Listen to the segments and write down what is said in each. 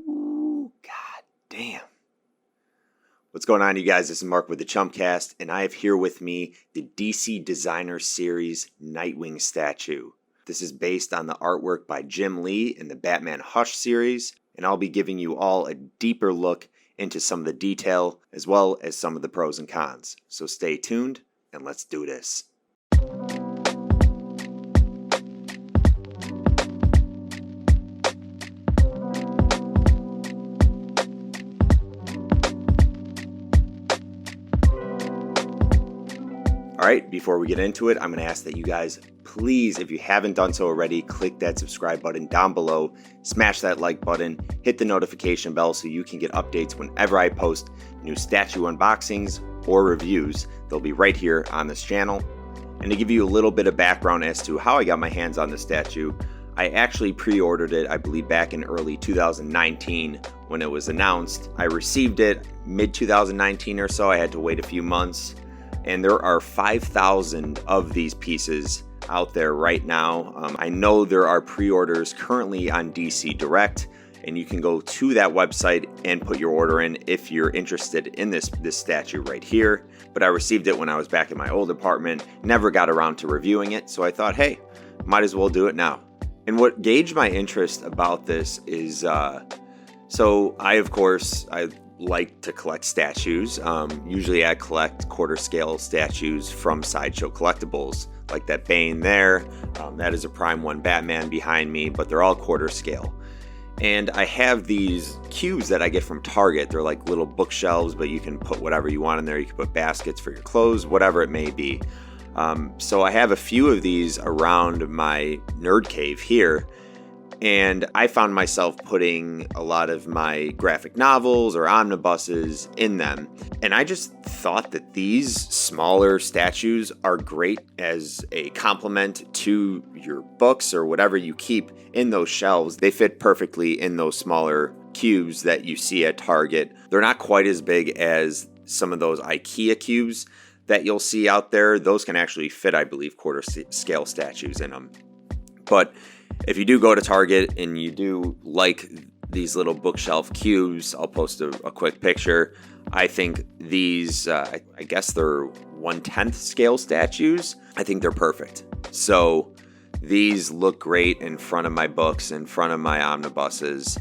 Ooh, god damn. What's going on, you guys? This is Mark with the Chumpcast, and I have here with me the DC Designer Series Nightwing statue. This is based on the artwork by Jim Lee in the Batman Hush series, and I'll be giving you all a deeper look into some of the detail as well as some of the pros and cons. So stay tuned, and let's do this. Alright, before we get into it, I'm going to ask that you guys, please, if you haven't done so already, click that subscribe button down below, smash that like button, hit the notification bell so you can get updates whenever I post new statue unboxings or reviews. They'll be right here on this channel. And to give you a little bit of background as to how I got my hands on the statue, I actually pre-ordered it, I believe, back in early 2019 when it was announced. I received it mid-2019 or so. I had to wait a few months. And there are 5,000 of these pieces out there right now. I know there are pre-orders currently on DC Direct, and you can go to that website and put your order in if you're interested in this statue right here. But I received it when I was back in my old apartment, never got around to reviewing it, so I thought, hey, might as well do it now. And what gauged my interest about this is, so I like to collect statues. Usually I collect quarter scale statues from Sideshow Collectibles, like that Bane there. That is a Prime 1 Batman behind me, but they're all quarter scale. And I have these cubes that I get from Target. They're like little bookshelves, but you can put whatever you want in there. You can put baskets for your clothes, whatever it may be. So I have a few of these around my nerd cave here. And I found myself putting a lot of my graphic novels or omnibuses in them. And I just thought that these smaller statues are great as a complement to your books or whatever you keep in those shelves. They fit perfectly in those smaller cubes that you see at Target. They're not quite as big as some of those IKEA cubes that you'll see out there. Those can actually fit, I believe, quarter scale statues in them. But if you do go to Target and you do like these little bookshelf cubes, I'll post a quick picture. I think these, I guess they're 1/10 scale statues. I think they're perfect. So these look great in front of my books, in front of my omnibuses.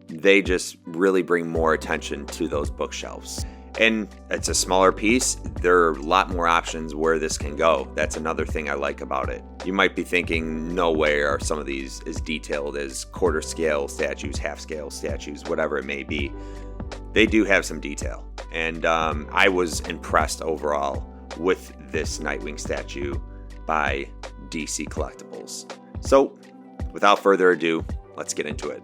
They just really bring more attention to those bookshelves. And it's a smaller piece. There are a lot more options where this can go. That's another thing I like about it. You might be thinking, no way are some of these as detailed as quarter scale statues, half scale statues, whatever it may be. They do have some detail. And I was impressed overall with this Nightwing statue by DC Collectibles. So without further ado, let's get into it.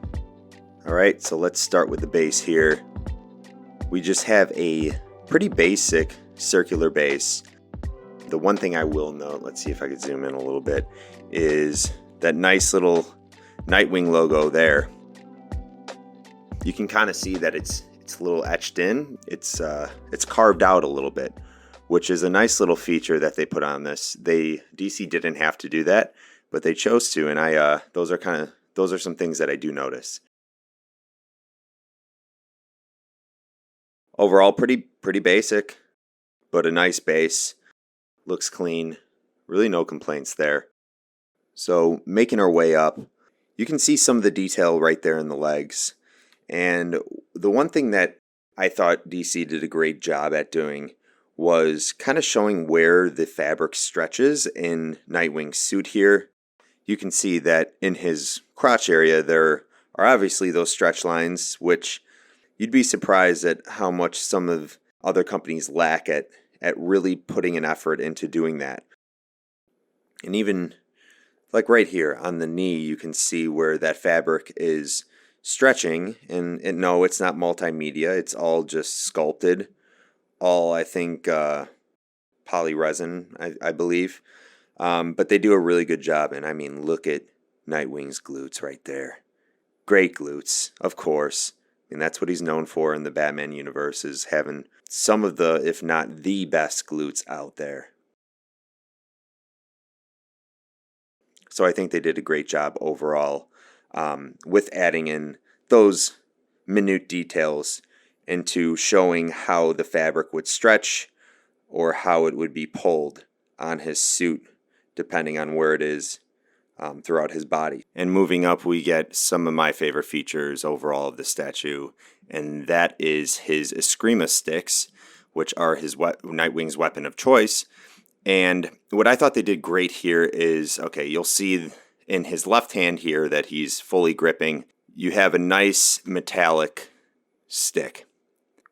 All right, so let's start with the base here. We just have a pretty basic circular base. The one thing I will note, let's see if I can zoom in a little bit, is that nice little Nightwing logo there. You can kind of see that it's a little etched in. It's carved out a little bit, which is a nice little feature that they put on this. DC didn't have to do that, but they chose to, and those are some things that I do notice. Overall, pretty basic, but a nice base. Looks clean. Really no complaints there. So making our way up, you can see some of the detail right there in the legs. And the one thing that I thought DC did a great job at doing was kind of showing where the fabric stretches in Nightwing's suit here. You can see that in his crotch area there are obviously those stretch lines, which you'd be surprised at how much some of other companies lack at really putting an effort into doing that. And even like right here on the knee, you can see where that fabric is stretching. And no, it's not multimedia. It's all just sculpted. All, I think, poly resin, I believe. But they do a really good job. And I mean, look at Nightwing's glutes right there. Great glutes, of course. And that's what he's known for in the Batman universe, is having some of the, if not the best glutes out there. So I think they did a great job overall with adding in those minute details into showing how the fabric would stretch or how it would be pulled on his suit, depending on where it is throughout his body. And moving up, we get some of my favorite features overall of the statue, and that is his Eskrima sticks, which are his Nightwing's weapon of choice. And what I thought they did great here is, okay, you'll see in his left hand here that he's fully gripping. You have a nice metallic stick.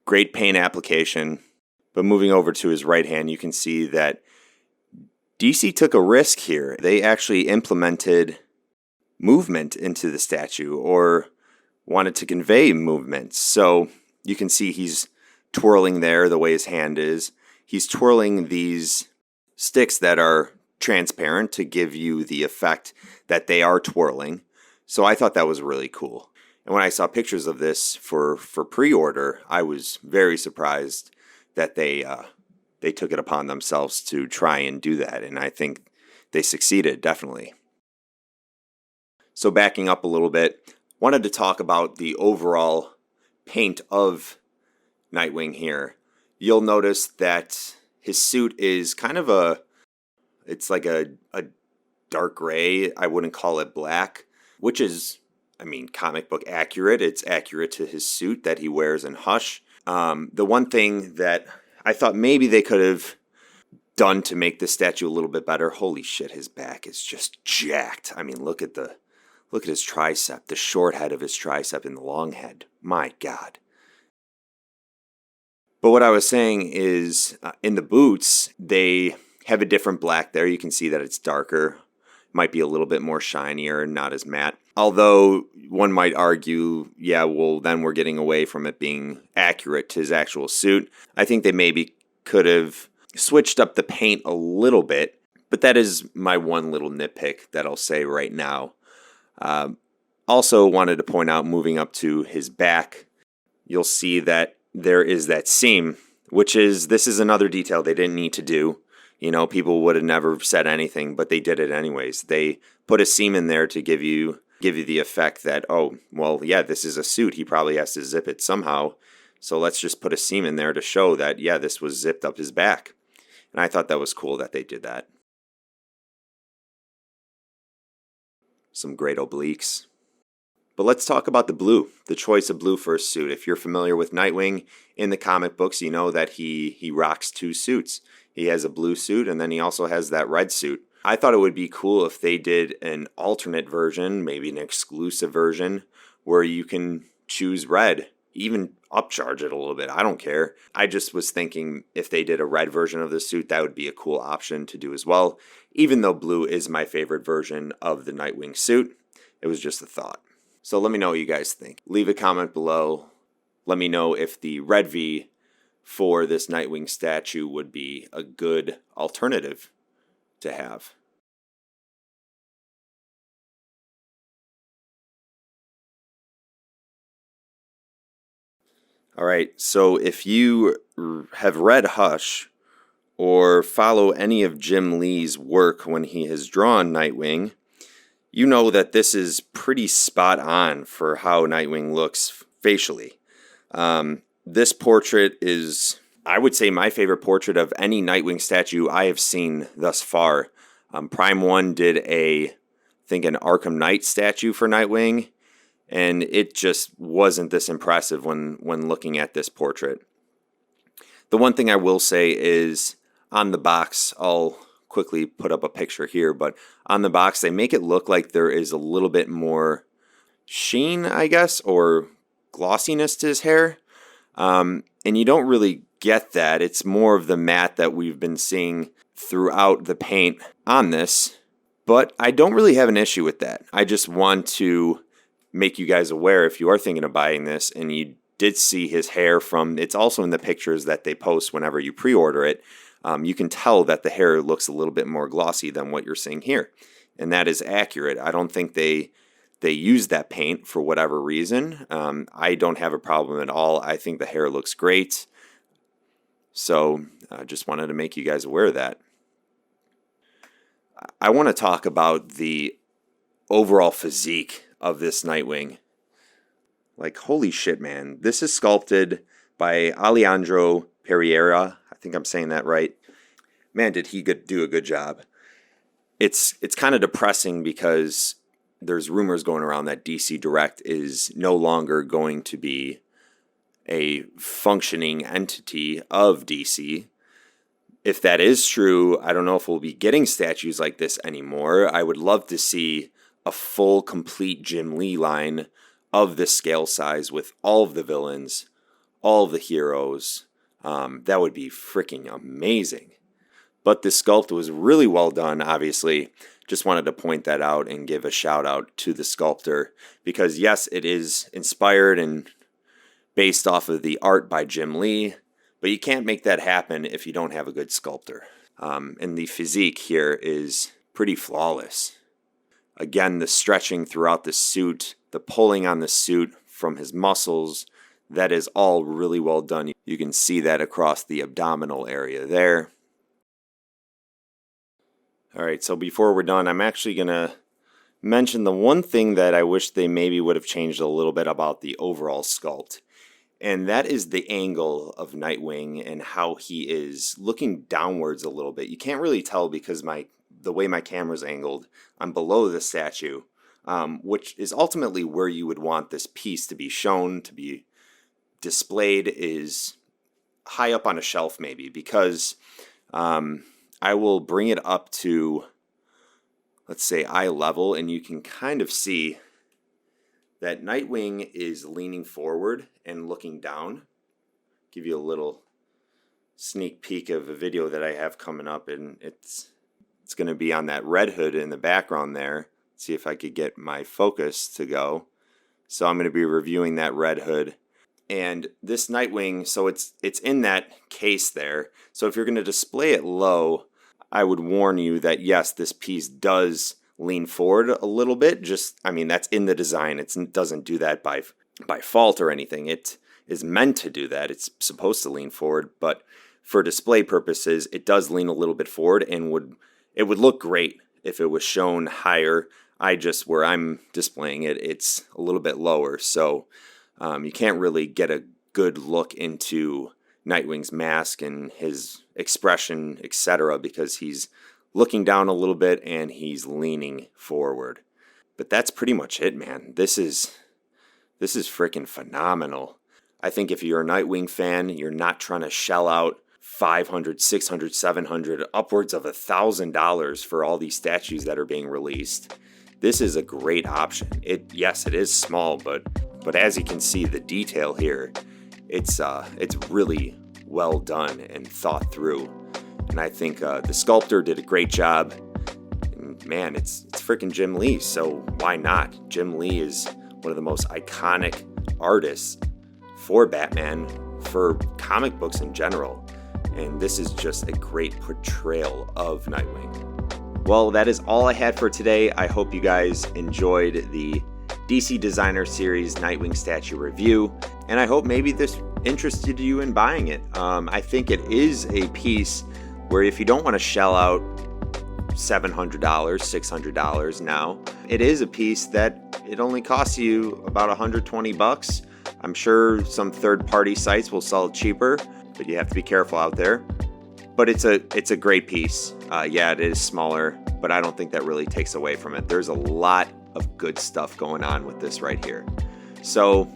Great paint application. But moving over to his right hand, you can see that DC took a risk here. They actually implemented movement into the statue, or wanted to convey movement. So you can see he's twirling there the way his hand is. He's twirling these sticks that are transparent to give you the effect that they are twirling. So I thought that was really cool. And when I saw pictures of this for pre-order, I was very surprised that they took it upon themselves to try and do that. And I think they succeeded, definitely. So backing up a little bit, wanted to talk about the overall paint of Nightwing here. You'll notice that his suit is kind of it's like a dark gray. I wouldn't call it black, which is, I mean, comic book accurate. It's accurate to his suit that he wears in Hush. The one thing that I thought maybe they could have done to make the statue a little bit better, holy shit, his back is just jacked. I mean, look at his tricep, the short head of his tricep and the long head. My God. But what I was saying is, in the boots, they have a different black there. You can see that it's darker. Might be a little bit more shinier and not as matte. Although one might argue, yeah, well, then we're getting away from it being accurate to his actual suit. I think they maybe could have switched up the paint a little bit, but that is my one little nitpick that I'll say right now. Also wanted to point out, moving up to his back, you'll see that there is that seam, this is another detail they didn't need to do. You know, people would have never said anything, but they did it anyways. They put a seam in there to give you the effect that, oh, well, yeah, this is a suit. He probably has to zip it somehow. So let's just put a seam in there to show that, yeah, this was zipped up his back. And I thought that was cool that they did that. Some great obliques. But let's talk about the blue, the choice of blue for a suit. If you're familiar with Nightwing in the comic books, you know that he rocks two suits. He has a blue suit, and then he also has that red suit. I thought it would be cool if they did an alternate version, maybe an exclusive version, where you can choose red, even upcharge it a little bit. I don't care. I just was thinking if they did a red version of the suit, that would be a cool option to do as well. Even though blue is my favorite version of the Nightwing suit, it was just a thought. So let me know what you guys think. Leave a comment below. Let me know if the red V for this Nightwing statue would be a good alternative to have. All right, so if you have read Hush or follow any of Jim Lee's work when he has drawn Nightwing, you know that this is pretty spot on for how Nightwing looks facially. This portrait is, I would say, my favorite portrait of any Nightwing statue I have seen thus far. Prime One did an Arkham Knight statue for Nightwing, and it just wasn't this impressive when looking at this portrait. The one thing I will say is, on the box, I'll quickly put up a picture here, but on the box they make it look like there is a little bit more sheen, I guess, or glossiness to his hair, and you don't really get that. It's more of the matte that we've been seeing throughout the paint on this, but I don't really have an issue with that. I just want to make you guys aware, if you are thinking of buying this and you did see his hair it's also in the pictures that they post whenever you pre-order it, you can tell that the hair looks a little bit more glossy than what you're seeing here. And that is accurate. I don't think they use that paint for whatever reason. I don't have a problem at all. I think the hair looks great. So I just wanted to make you guys aware of that. I want to talk about the overall physique of this Nightwing. Like, holy shit, man. This is sculpted by Alejandro Pereira. I think I'm saying that right. Man, did he do a good job. It's kind of depressing because there's rumors going around that DC Direct is no longer going to be a functioning entity of DC. If that is true, I don't know if we'll be getting statues like this anymore. I would love to see a full, complete Jim Lee line of this scale size with all of the villains, all of the heroes. That would be freaking amazing. But this sculpt was really well done, obviously. Just wanted to point that out and give a shout out to the sculptor. Because yes, it is inspired and based off of the art by Jim Lee, but you can't make that happen if you don't have a good sculptor. And the physique here is pretty flawless. Again, the stretching throughout the suit, the pulling on the suit from his muscles, that is all really well done. You can see that across the abdominal area there. Alright, so before we're done, I'm actually going to mention the one thing that I wish they maybe would have changed a little bit about the overall sculpt. And that is the angle of Nightwing and how he is looking downwards a little bit. You can't really tell because the way my camera's angled, I'm below the statue, which is ultimately where you would want this piece to be shown, to be displayed, is high up on a shelf maybe, because I will bring it up to, let's say, eye level, and you can kind of see that Nightwing is leaning forward and looking down. Give you a little sneak peek of a video that I have coming up, and it's going to be on that Red Hood in the background there. See if I could get my focus to go. So I'm going to be reviewing that Red Hood. And this Nightwing, so it's in that case there. So if you're going to display it low, I would warn you that yes, this piece does lean forward a little bit. That's in the design. It doesn't do that by fault or anything. It is meant to do that. It's supposed to lean forward, but for display purposes, it does lean a little bit forward, and it would look great if it was shown higher. Where I'm displaying it, it's a little bit lower, so you can't really get a good look into Nightwing's mask and his expression, etc., because he's looking down a little bit and he's leaning forward. But that's pretty much it, man. This is freaking phenomenal. I think if you're a Nightwing fan, you're not trying to shell out $500, $600, $700, upwards of $1,000 for all these statues that are being released. This is a great option. Yes, it is small, but as you can see, the detail here, it's really well done and thought through. And I think the sculptor did a great job. And man, it's freaking Jim Lee, so why not? Jim Lee is one of the most iconic artists for Batman, for comic books in general. And this is just a great portrayal of Nightwing. Well, that is all I had for today. I hope you guys enjoyed the DC Designer Series Nightwing statue review, and I hope maybe this interested you in buying it. I think it is a piece where if you don't want to shell out $700, $600 now, it is a piece that it only costs you about $120. I'm sure some third-party sites will sell it cheaper, but you have to be careful out there. But it's a great piece. Yeah, it is smaller, but I don't think that really takes away from it. There's a lot of good stuff going on with this right here. So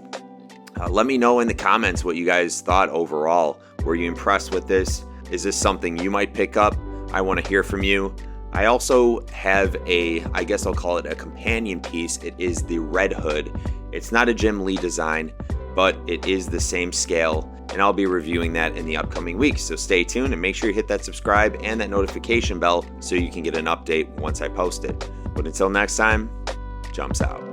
let me know in the comments what you guys thought overall. Were you impressed with this? Is this something you might pick up? I want to hear from you. I also have I guess I'll call it a companion piece. It is the Red Hood. It's not a Jim Lee design, but it is the same scale, and I'll be reviewing that in the upcoming weeks. So stay tuned and make sure you hit that subscribe and that notification bell so you can get an update once I post it. But until next time, Jumps out.